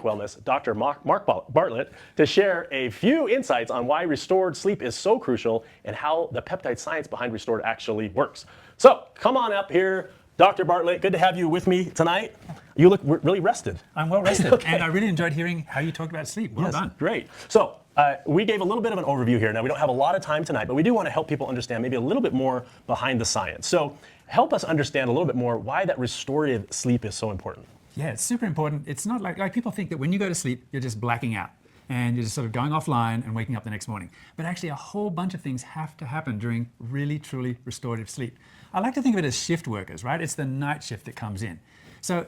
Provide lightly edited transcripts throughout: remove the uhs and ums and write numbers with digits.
Wellness, Dr. Mark Bartlett, to share a few insights on why restored sleep is so crucial and how the peptide science behind restored actually works. So come on up here, Dr. Bartlett. Good to have you with me tonight. You look really rested. I'm well rested, Okay. and I really enjoyed hearing how you talked about sleep. Well done. Great. So we gave a little bit of an overview here. Now, we don't have a lot of time tonight, but we do want to help people understand maybe a little bit more behind the science. So help us understand a little bit more why that restorative sleep is so important. Yeah, it's super important. It's not like people think that when you go to sleep, you're just blacking out and you're just sort of going offline and waking up the next morning. But actually a whole bunch of things have to happen during really, truly restorative sleep. I like to think of it as shift workers, right? It's the night shift that comes in. So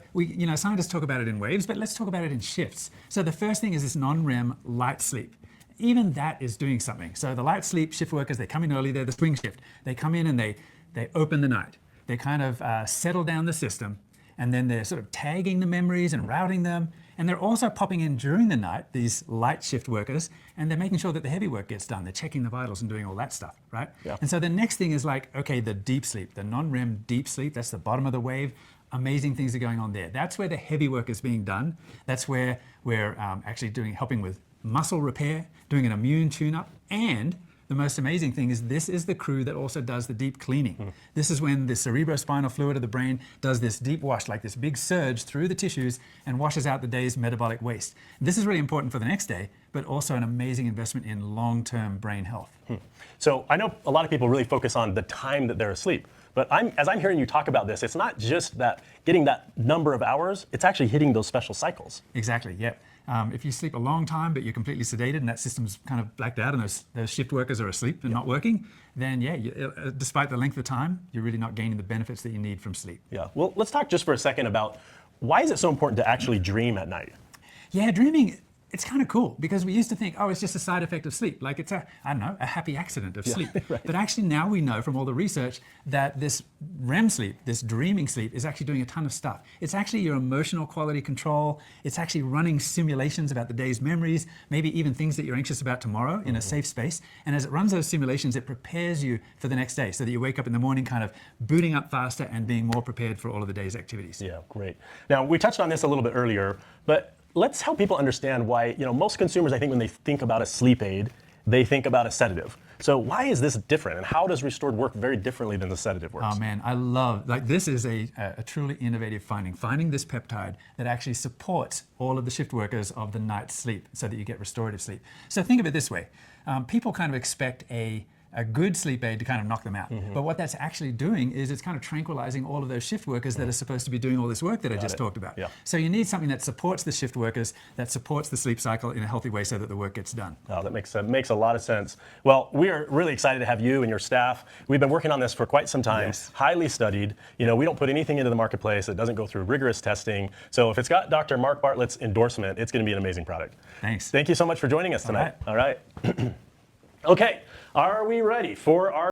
scientists talk about it in waves, but let's talk about it in shifts. So the first thing is this non-REM light sleep. Even that is doing something. So the light sleep shift workers, they come in early, they're the swing shift. They come in and they open the night. They kind of settle down the system, and then they're sort of tagging the memories and routing them. And they're also popping in during the night, these light shift workers, and they're making sure that the heavy work gets done. They're checking the vitals and doing all that stuff, right? Yeah. And so the next thing is like, okay, the deep sleep, the non-REM deep sleep, that's the bottom of the wave. Amazing things are going on there. That's where the heavy work is being done. That's where we're actually helping with muscle repair, doing an immune tune-up, and the most amazing thing is this is the crew that also does the deep cleaning. This is when the cerebrospinal fluid of the brain does this deep wash, like this big surge through the tissues and washes out the day's metabolic waste. This is really important for the next day, but also an amazing investment in long-term brain health. So I know a lot of people really focus on the time that they're asleep, but as I'm hearing you talk about this, it's not just that getting that number of hours, it's actually hitting those special cycles. Exactly, yeah. If you sleep a long time, but you're completely sedated and that system's kind of blacked out and those shift workers are asleep and not working, then yeah, despite the length of time, you're really not gaining the benefits that you need from sleep. Yeah, well, let's talk just for a second about why is it so important to actually dream at night? Yeah, dreaming, it's kind of cool because we used to think, oh, it's just a side effect of sleep. Like it's a happy accident of sleep. Right. But actually now we know from all the research that this REM sleep, this dreaming sleep, is actually doing a ton of stuff. It's actually your emotional quality control. It's actually running simulations about the day's memories, maybe even things that you're anxious about tomorrow in a safe space. And as it runs those simulations, it prepares you for the next day so that you wake up in the morning kind of booting up faster and being more prepared for all of the day's activities. Yeah, great. Now, we touched on this a little bit earlier, but let's help people understand why, most consumers, I think when they think about a sleep aid, they think about a sedative. So why is this different, and how does restored work very differently than the sedative works? Oh man, I love, this is a truly innovative finding this peptide that actually supports all of the shift workers of the night sleep so that you get restorative sleep. So think of it this way, people kind of expect a good sleep aid to kind of knock them out. But what that's actually doing is it's kind of tranquilizing all of those shift workers that are supposed to be doing all this work that I just talked about. Yeah. So you need something that supports the shift workers, that supports the sleep cycle in a healthy way so that the work gets done. Oh, that makes a lot of sense. Well, we are really excited to have you and your staff. We've been working on this for quite some time, highly studied. We don't put anything into the marketplace that doesn't go through rigorous testing. So if it's got Dr. Mark Bartlett's endorsement, it's going to be an amazing product. Thanks. Thank you so much for joining us tonight. All right. Okay, are we ready for our